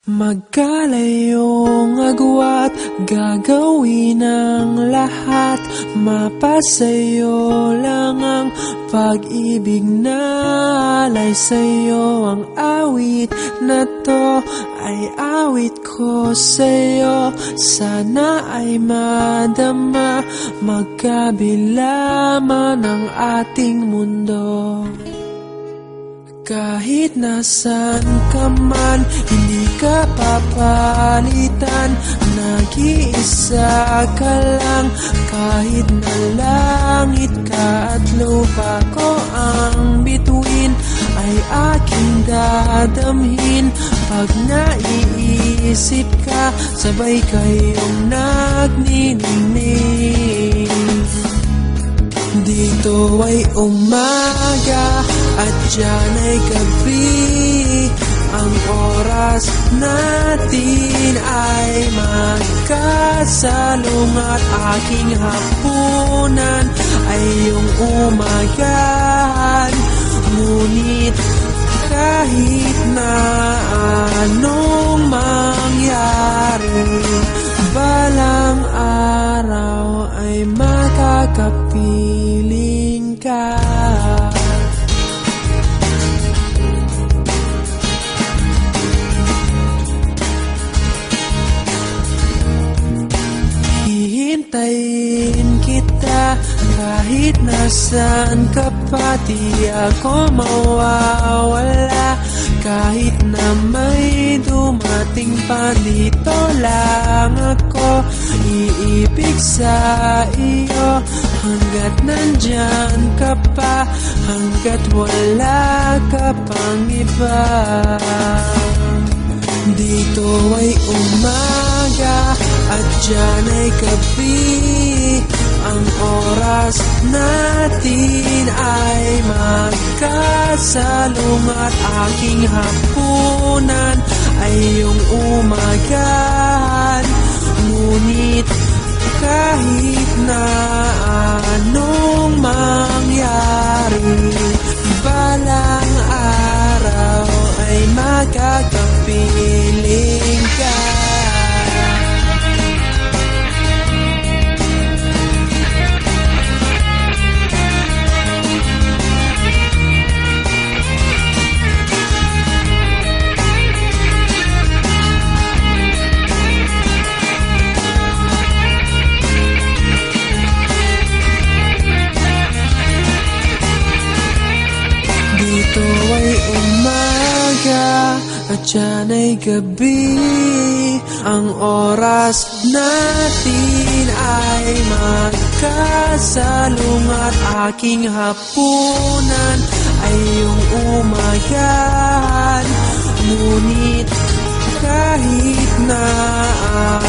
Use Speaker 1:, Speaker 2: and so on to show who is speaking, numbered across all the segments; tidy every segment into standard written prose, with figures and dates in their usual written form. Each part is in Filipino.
Speaker 1: Magkalayong agwat, gagawin ang lahat. Mapasayo lang ang pag-ibig na alay sa'yo. Ang awit na to ay awit ko sa'yo. Sana ay madama, magkabila man ang ating mundo. Kahit nasan ka man, hindi ka papalitan. Nag-iisa ka lang, kahit na langit ka at lupa ko ang bituin, ay aking dadamhin. Pag naiisip ka, sabay kayong nagniningning. Dito ay umaga at diyan ay gabi. Ang oras natin ay magkasalungat. Aking hapunan ay iyong umagahan. Ngunit kahit na anong mangyari, balang araw ay makakapiling ka. Hihintayin kita kahit nasaan ka pa. Di ako mawawala kahit na may dumating pa. Dito lang ako iibig sa iyo hanggat nandyan ka pa, hanggat wala ka pang iba. Dito ay umaga at diyan ay gabi. Ang oras natin ay magkasalungat. Aking hapunan ay iyong umagahan. Ngunit kahit na anong mangyari, balang araw ay makakapiling ka. Dito ay umaga at diyan ay gabi. Ang oras natin ay magkasalungat. Aking hapunan ay iyong umagahan. Ngunit kahit na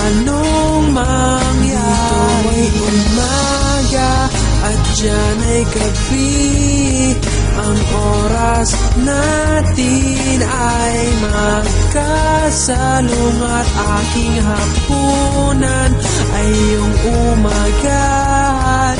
Speaker 1: anong mangyari, dito ay umaga at diyan ay gabi. Ang oras natin ay magkasalungat. Aking hapunan ay iyong umagahan.